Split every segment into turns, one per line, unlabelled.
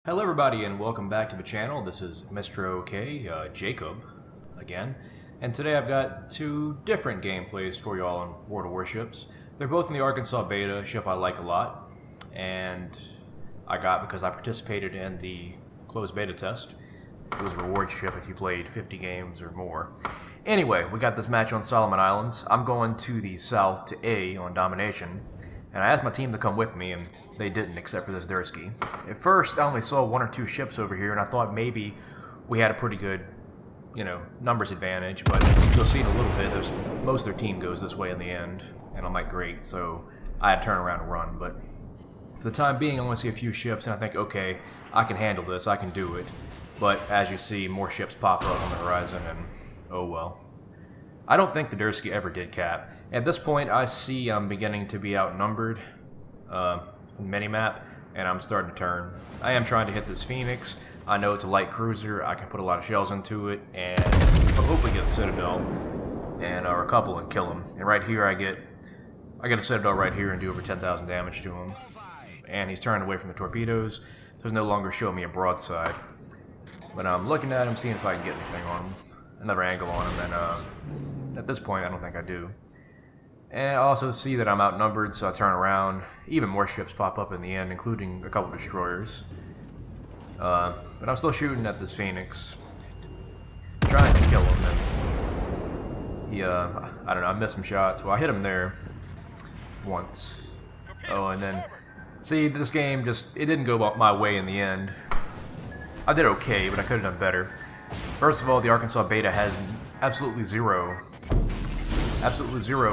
Hello everybody and welcome back to the channel. This is Mr. OK, Jacob, again. And today I've got two different gameplays for you all in World of Warships. They're both in the Arkansas beta, a ship I like a lot. And I got because I participated in the closed beta test. It was a reward ship if you played 50 games or more. Anyway, we got this match on Solomon Islands. I'm going to the south to A on Domination. And I asked my team to come with me, and they didn't, except for this Dursky. At first, I only saw one or two ships over here, and I thought maybe we had a pretty good, numbers advantage. But you'll see in a little bit, most of their team goes this way in the end. And I'm like, great, so I had to turn around and run. But for the time being, I only see a few ships, and I think, okay, I can handle this, I can do it. But as you see, more ships pop up on the horizon, and oh well. I don't think the Dursky ever did cap. At this point, I see I'm beginning to be outnumbered from the minimap, and I'm starting to turn. I am trying to hit this Phoenix. I know it's a light cruiser. I can put a lot of shells into it, and hopefully get a Citadel and or a couple and kill him. And right here, I get a Citadel right here and do over 10,000 damage to him. And he's turning away from the torpedoes. So he's no longer showing me a broadside. But I'm looking at him, seeing if I can get anything on him. Another angle on him, and at this point, I don't think I do. And I also see that I'm outnumbered, so I turn around. Even more ships pop up in the end, including a couple destroyers. But I'm still shooting at this Phoenix, trying to kill him. And he, I don't know, I missed some shots. Well, I hit him there once. Oh, and then, see, this game it didn't go my way in the end. I did okay, but I could have done better. First of all, the Arkansas beta has absolutely zero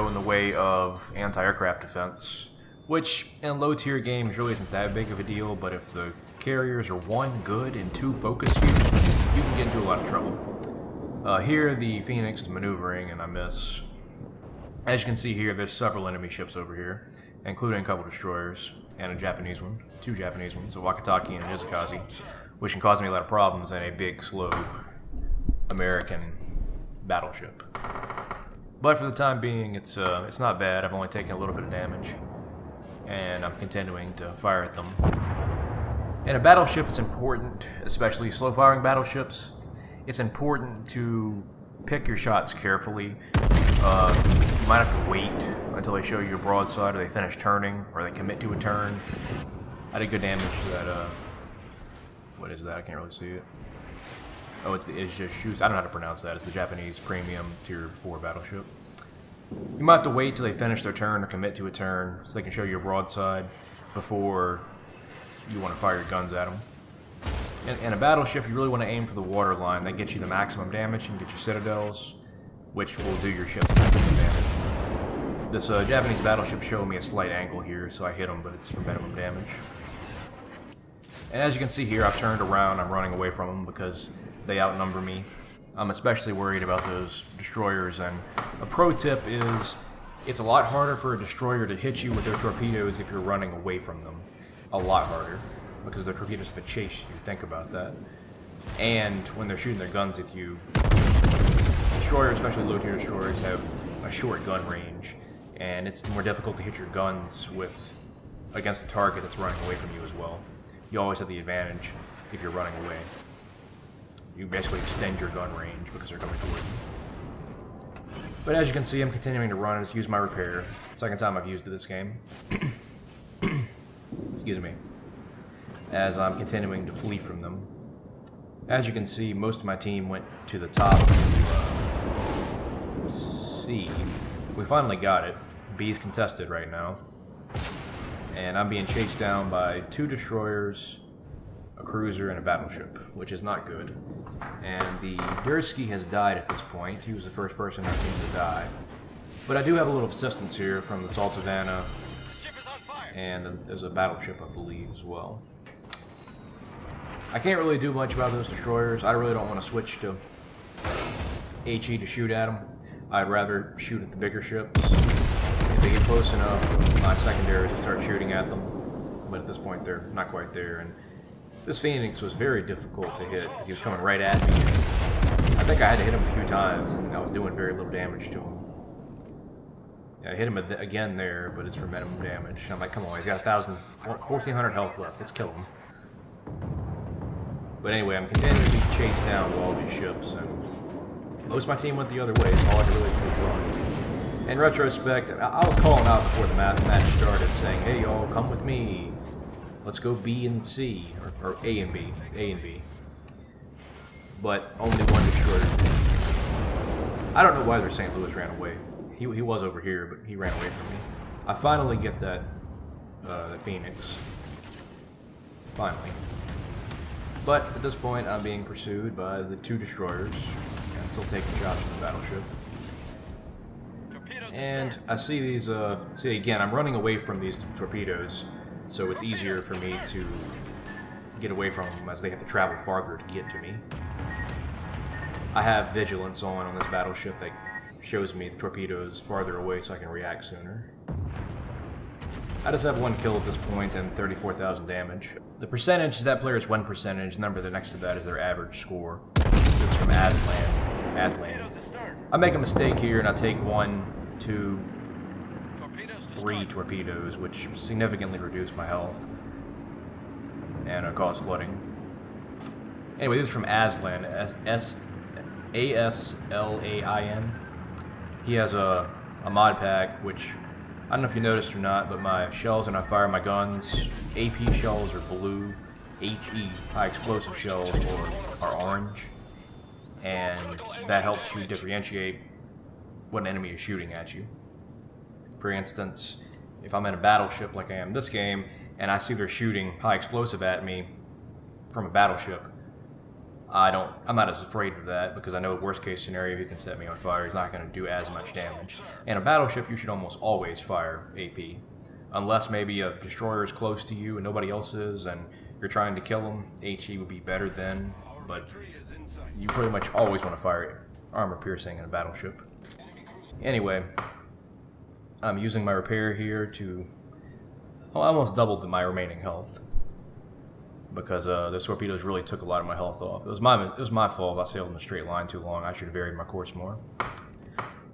in the way of anti-aircraft defense, which in low-tier games really isn't that big of a deal, but if the carriers are one, good, and two, focus you can get into a lot of trouble. Here, the Phoenix is maneuvering, and I miss. As you can see here, there's several enemy ships over here, including a couple destroyers, and a Japanese one, two Japanese ones, a Wakataki and an Izakazi, which can cause me a lot of problems in a big, slow American battleship. But for the time being, it's not bad. I've only taken a little bit of damage, and I'm continuing to fire at them. In a battleship, it's important, especially slow-firing battleships, it's important to pick your shots carefully. You might have to wait until they show you your broadside, or they finish turning, or they commit to a turn. I did good damage to that, what is that? I can't really see it. Oh, it's just shoes. I don't know how to pronounce that. It's the Japanese premium tier 4 battleship. You might have to wait till they finish their turn or commit to a turn so they can show you your broadside before you want to fire your guns at them. In a battleship, you really want to aim for the water line. That gets you the maximum damage and get your citadels, which will do your ship's maximum damage. This Japanese battleship showed me a slight angle here, so I hit them, but it's for minimum damage. And as you can see here, I've turned around. I'm running away from them because they outnumber me. I'm especially worried about those destroyers, and a pro tip is it's a lot harder for a destroyer to hit you with their torpedoes if you're running away from them. A lot harder, because their torpedoes that chase you. Think about that. And when they're shooting their guns at you, destroyers, especially low-tier destroyers, have a short gun range, and it's more difficult to hit your guns against a target that's running away from you as well. You always have the advantage if you're running away. You basically extend your gun range because they're coming toward you. But as you can see, I'm continuing to run and just use my repair. Second time I've used it this game. Excuse me. As I'm continuing to flee from them. As you can see, most of my team went to the top to C. We finally got it. B's contested right now. And I'm being chased down by two destroyers, a cruiser, and a battleship, which is not good. And the Dursky has died at this point. He was the first person on our team to die. But I do have a little assistance here from the Salt Savannah, and there's a battleship, I believe, as well. I can't really do much about those destroyers. I really don't want to switch to HE to shoot at them. I'd rather shoot at the bigger ships. If they get close enough, my secondaries will start shooting at them. But at this point, they're not quite there. And this Phoenix was very difficult to hit because he was coming right at me. I think I had to hit him a few times, and I was doing very little damage to him. Yeah, I hit him again there, but it's for minimum damage. I'm like, come on, he's got 1,400 health left. Let's kill him. But anyway, I'm continuing to be chased down by all these ships, and most of my team went the other way, so all I could really do was run. In retrospect, I was calling out before the match started, saying, "Hey y'all, come with me. Let's go B and C, or A and B, A and B." But only one destroyer. I don't know why their St. Louis ran away. He was over here, but he ran away from me. I finally get that Phoenix. Finally. But at this point, I'm being pursued by the 2 destroyers, and still taking shots from the battleship. And I see these, see again, I'm running away from these torpedoes, so it's easier for me to get away from them as they have to travel farther to get to me. I have vigilance on this battleship that shows me the torpedoes farther away so I can react sooner. I just have 1 kill at this point and 34,000 damage. The percentage is that player's win percentage. The number next to that is their average score. It's from Aslan. I make a mistake here and I take 1, 2, 3 torpedoes, which significantly reduce my health and cause flooding. Anyway, this is from Aslan, A-S-L-A-I-N. He has a mod pack, which I don't know if you noticed or not, but my shells when I fire my guns, AP shells are blue, HE, high explosive shells, are orange, and that helps you differentiate what an enemy is shooting at you. For instance, if I'm in a battleship like I am in this game, and I see they're shooting high explosive at me from a battleship, I'm not as afraid of that because I know worst case scenario he can set me on fire. He's not going to do as much damage. In a battleship, you should almost always fire AP, unless maybe a destroyer is close to you and nobody else is, and you're trying to kill him. HE would be better then, but you pretty much always want to fire armor piercing in a battleship. Anyway, I'm using my repair here to I almost doubled my remaining health. Because the torpedoes really took a lot of my health off. It was my fault. I sailed in a straight line too long. I should have varied my course more.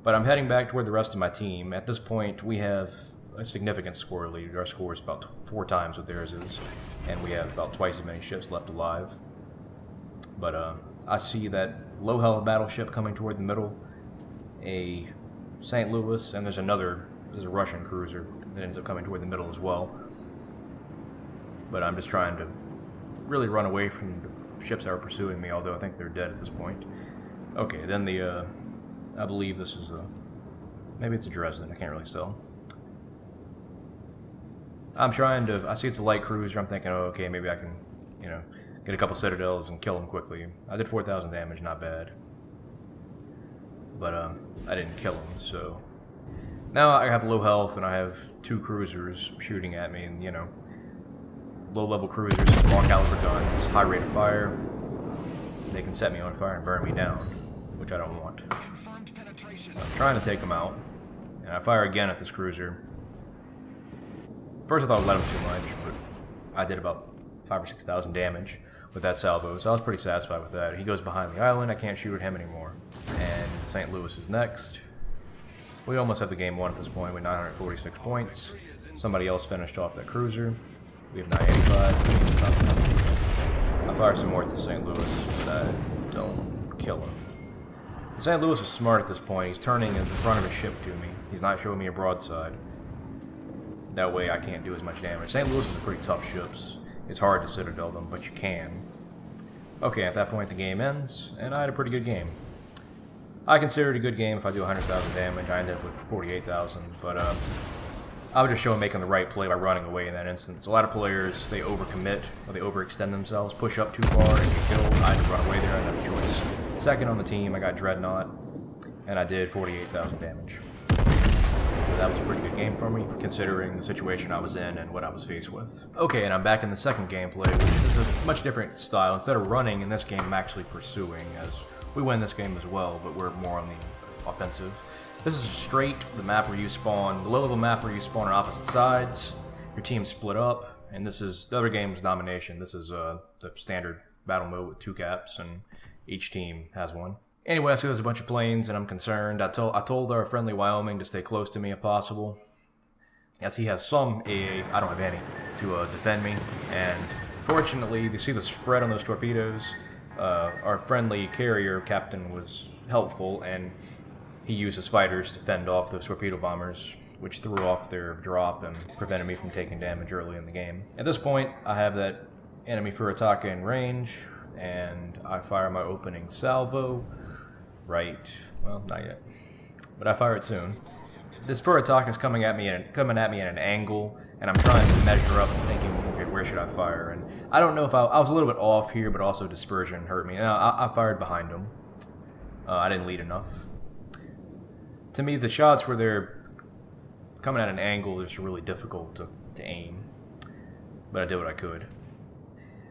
But I'm heading back toward the rest of my team. At this point, we have a significant score lead. Our score is about 4 times what theirs is, and we have about twice as many ships left alive. But I see that low health battleship coming toward the middle, a St. Louis, and there's a Russian cruiser that ends up coming toward the middle as well. But I'm just trying to really run away from the ships that are pursuing me, although I think they're dead at this point. Okay, then I believe this is maybe it's a Dresden, I can't really tell. I see it's a light cruiser, I'm thinking, oh, okay, maybe I can, get a couple citadels and kill them quickly. I did 4,000 damage, not bad. But, I didn't kill him, so... Now I have low health, and I have 2 cruisers shooting at me, and, low-level cruisers, small caliber guns, high rate of fire. They can set me on fire and burn me down, which I don't want. I'm trying to take them out, and I fire again at this cruiser. First I thought I'd let him too much, but I did about 5,000 or 6,000 damage with that salvo, so I was pretty satisfied with that. He goes behind the island, I can't shoot at him anymore. And St. Louis is next. We almost have the game won at this point with 946 points. Somebody else finished off that cruiser. We have 985. I fire some more at the St. Louis, but I don't kill him. St. Louis is smart at this point. He's turning in the front of his ship to me. He's not showing me a broadside. That way I can't do as much damage. St. Louis is a pretty tough ship. It's hard to citadel them, but you can. Okay, at that point the game ends, and I had a pretty good game. I consider it a good game if I do 100,000 damage. I ended up with 48,000, but I would just show them making the right play by running away in that instance. A lot of players, they overcommit, or they overextend themselves, push up too far and get killed. I had to run away there, I didn't have a choice. Second on the team, I got Dreadnought, and I did 48,000 damage. So that was a pretty good game for me, considering the situation I was in and what I was faced with. Okay, and I'm back in the second gameplay, which is a much different style. Instead of running, in this game I'm actually pursuing, as we win this game as well, but we're more on the offensive. This is straight, the map where you spawn, the low-level map where you spawn on opposite sides, your team's split up, and this is, the other game is Domination. This is the standard battle mode with 2 caps, and each team has one. Anyway, I see there's a bunch of planes, and I'm concerned. I told our friendly Wyoming to stay close to me if possible, as he has some AA, I don't have any, to defend me, and Fortunately, you see the spread on those torpedoes. Our friendly carrier captain was helpful, and he used his fighters to fend off those torpedo bombers, which threw off their drop and prevented me from taking damage early in the game. At this point, I have that enemy Furitaka in range, and I fire my opening salvo. Right, well, not yet, but I fire it soon. This Furitaka is coming at me in an angle, and I'm trying to measure up and thinking, okay, where should I fire? And I don't know if I was a little bit off here, but also dispersion hurt me. I fired behind him. I didn't lead enough. To me, the shots where they're coming at an angle is really difficult to aim, but I did what I could.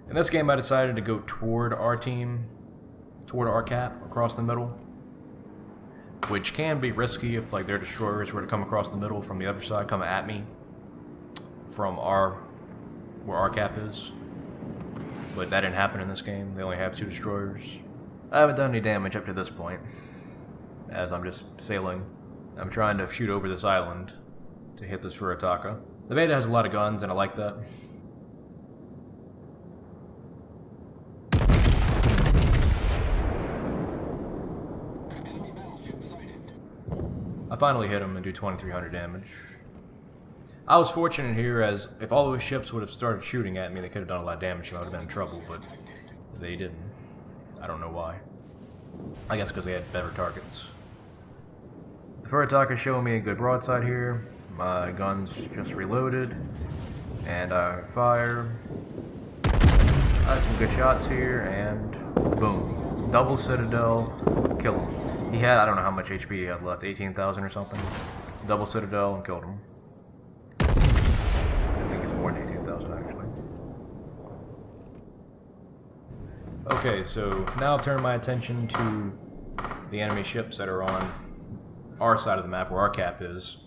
In this game, I decided to go toward our team, toward our cap, across the middle, which can be risky if like their destroyers were to come across the middle from the other side, come at me from where our cap is. But that didn't happen in this game. They only have 2 destroyers. I haven't done any damage up to this point, as I'm just sailing. I'm trying to shoot over this island to hit this Furitaka. The beta has a lot of guns, and I like that. I finally hit him and do 2,300 damage. I was fortunate here, as if all those ships would have started shooting at me, they could have done a lot of damage and I would have been in trouble, but they didn't. I don't know why. I guess because they had better targets. The Furitaka is showing me a good broadside here. My gun's just reloaded, and I fire. I had some good shots here, and boom. Double Citadel, kill him. He had, I don't know how much HP he had left, 18,000 or something. Double Citadel and killed him. I think it's more than 18,000 actually. Okay, so now I'll turn my attention to the enemy ships that are on our side of the map, where our cap is.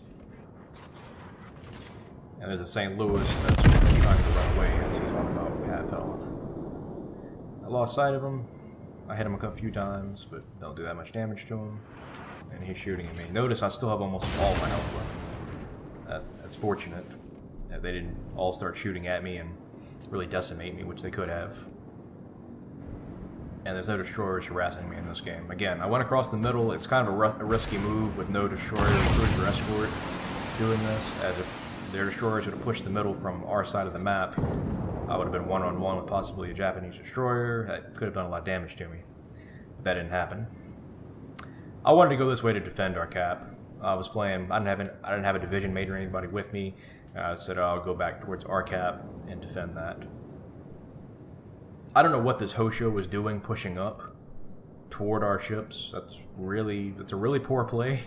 And there's a St. Louis that's trying to run away as he's on about half health. I lost sight of him. I hit him a few times, but don't do that much damage to him. And he's shooting at me. Notice I still have almost all my health left. That's fortunate. That they didn't all start shooting at me and really decimate me, which they could have. And there's no destroyers harassing me in this game. Again, I went across the middle. It's kind of a risky move with no destroyer or cruiser escort doing this, as if their destroyers would have pushed the middle from our side of the map, I would have been one-on-one with possibly a Japanese destroyer. That could have done a lot of damage to me. But that didn't happen. I wanted to go this way to defend our cap. I was playing. I didn't have a division mate or anybody with me. I said I'll go back towards our cap and defend that. I don't know what this Hosho was doing, pushing up toward our ships. It's a really poor play,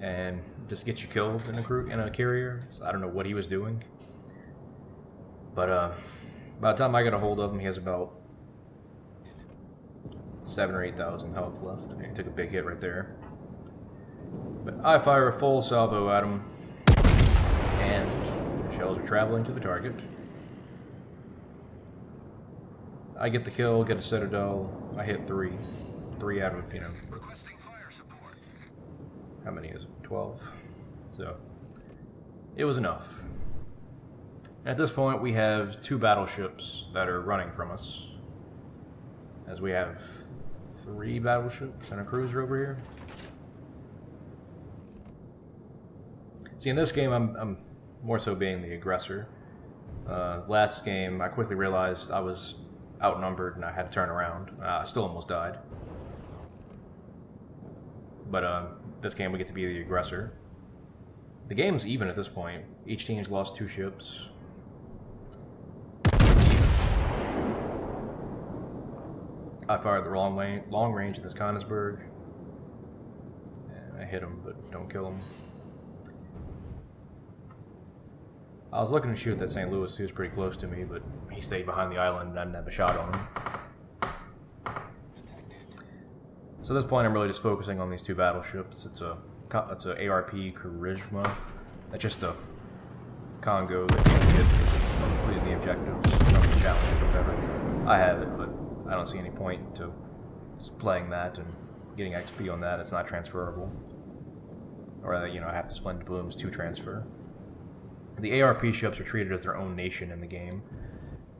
and just gets you killed in a carrier. So I don't know what he was doing. But by the time I got a hold of him, he has about 7,000 or 8,000 health left. He took a big hit right there. But I fire a full salvo at him, and the shells are traveling to the target. I get the kill, get a Citadel. I hit 3. 3 out of,
Requesting fire support.
how many is it? 12. So, it was enough. At this point, we have 2 battleships that are running from us, as we have 3 battleships and a cruiser over here. See, in this game, I'm more so being the aggressor. Last game, I quickly realized I was outnumbered and I had to turn around. I still almost died. But this game, we get to be the aggressor. The game's even at this point. Each team's lost 2 ships. I fired the long range at this Konigsberg. And I hit him, but don't kill him. I was looking to shoot that St. Louis. He was pretty close to me, but he stayed behind the island and I didn't have a shot on him. So at this point, I'm really just focusing on these 2 battleships. It's a ARP Charisma. That's just a Congo that you get from completing the objectives, from the challenge or whatever. I have it, but I don't see any point to playing that and getting XP on that. It's not transferable. Or, I have to spend blooms to transfer. The ARP ships are treated as their own nation in the game.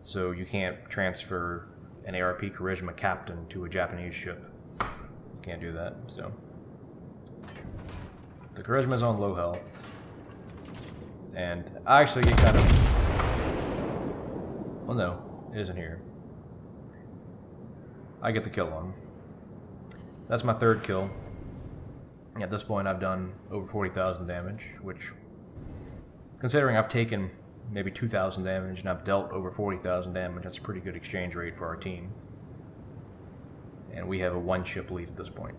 So you can't transfer an ARP Charisma captain to a Japanese ship. You can't do that, so. The Charisma's on low health. And I actually get kind of... Well, no, it isn't here. I get the kill on him. So that's my third kill. At this point, I've done over 40,000 damage, which, considering I've taken maybe 2,000 damage and I've dealt over 40,000 damage, that's a pretty good exchange rate for our team. And we have a one-ship lead at this point.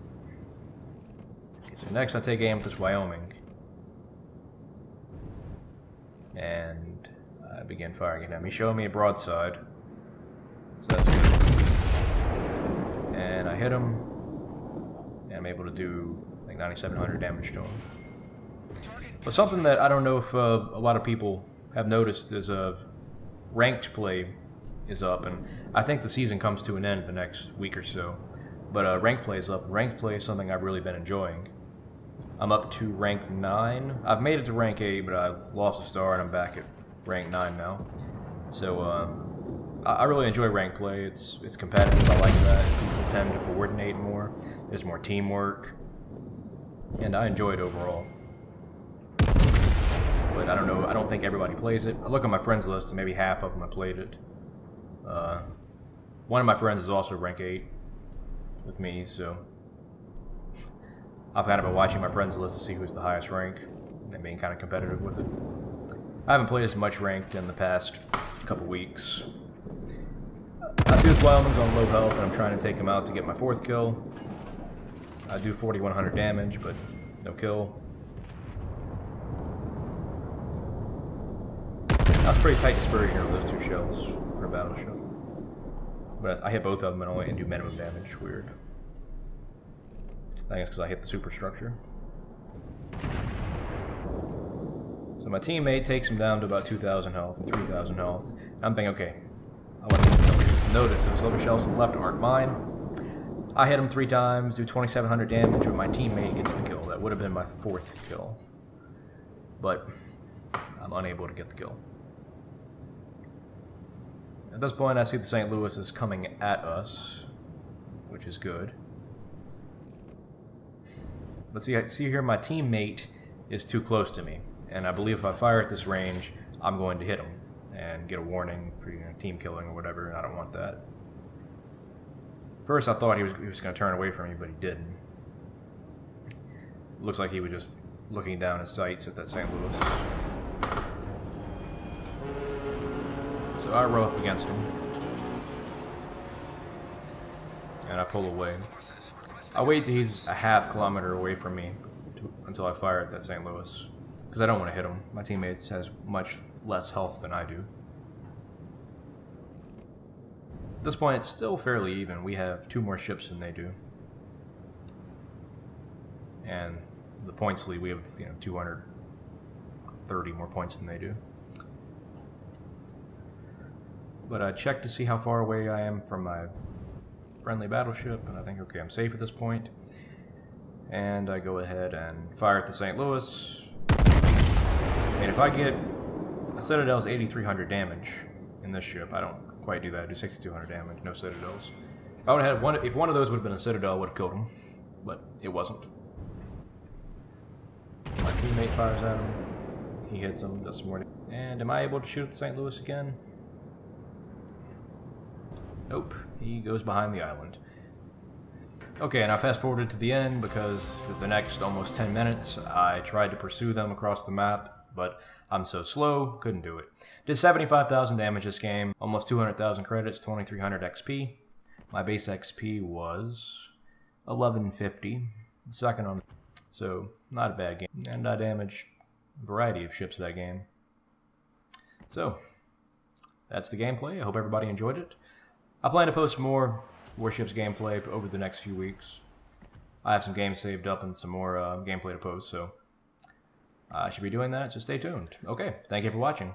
Okay, so next I take aim at this Wyoming. And I begin firing at him. He's showing me a broadside. So that's good. And I hit him. And I'm able to do like 9,700 damage to him. But something that I don't know if a lot of people have noticed is ranked play is up. And I think the season comes to an end in the next week or so. But ranked play is up. Ranked play is something I've really been enjoying. I'm up to rank 9. I've made it to rank 8, but I lost a star and I'm back at rank 9 now. So I really enjoy rank play. It's competitive. I like that. People tend to coordinate more. There's more teamwork. And I enjoy it overall. But I don't know. I don't think everybody plays it. I look at my friends list and maybe half of them have played it. One of my friends is also rank 8 with me, so I've kind of been watching my friends list to see who's the highest rank and being kind of competitive with it. I haven't played as much ranked in the past couple weeks. I see this Wyoming's on low health and I'm trying to take him out to get my 4th kill. I do 4,100 damage, but no kill. That's pretty tight dispersion of those 2 shells for a battleship. But I hit both of them and only do minimum damage. Weird. I think it's because I hit the superstructure. So my teammate takes him down to about 2,000 health and 3,000 health. I'm thinking, okay, I want to notice those little shells on the left aren't mine. I hit him 3 times, do 2,700 damage, but my teammate gets the kill. That would have been my 4th kill. But I'm unable to get the kill. At this point, I see the St. Louis is coming at us, which is good. But see here, my teammate is too close to me, and I believe if I fire at this range, I'm going to hit him and get a warning for team killing or whatever, and I don't want that. First, I thought he was going to turn away from me, but he didn't. Looks like he was just looking down his sights at that St. Louis. So I row up against him, and I pull away. I wait till he's a half kilometer away from me until I fire at that St. Louis, because I don't want to hit him. My teammate has much less health than I do. At this point, it's still fairly even. We have 2 more ships than they do, and the points lead, we have 230 more points than they do. But I check to see how far away I am from my friendly battleship, and I think, okay, I'm safe at this point. And I go ahead and fire at the St. Louis. And if I get a Citadel's 8,300 damage in this ship, I don't quite do that. I do 6,200 damage, no Citadels. If I would have had one, if one of those would have been a Citadel, I would have killed him, but it wasn't. My teammate fires at him. He hits him, does some more damage. And am I able to shoot at the St. Louis again? Nope, he goes behind the island. Okay, and I fast forwarded to the end because for the next almost 10 minutes I tried to pursue them across the map, but I'm so slow, couldn't do it. Did 75,000 damage this game, almost 200,000 credits, 2,300 XP. My base XP was 1150, second on, so not a bad game. And I damaged a variety of ships that game. So, that's the gameplay. I hope everybody enjoyed it. I plan to post more Warships gameplay over the next few weeks. I have some games saved up and some more gameplay to post, so I should be doing that, so stay tuned. Okay, thank you for watching.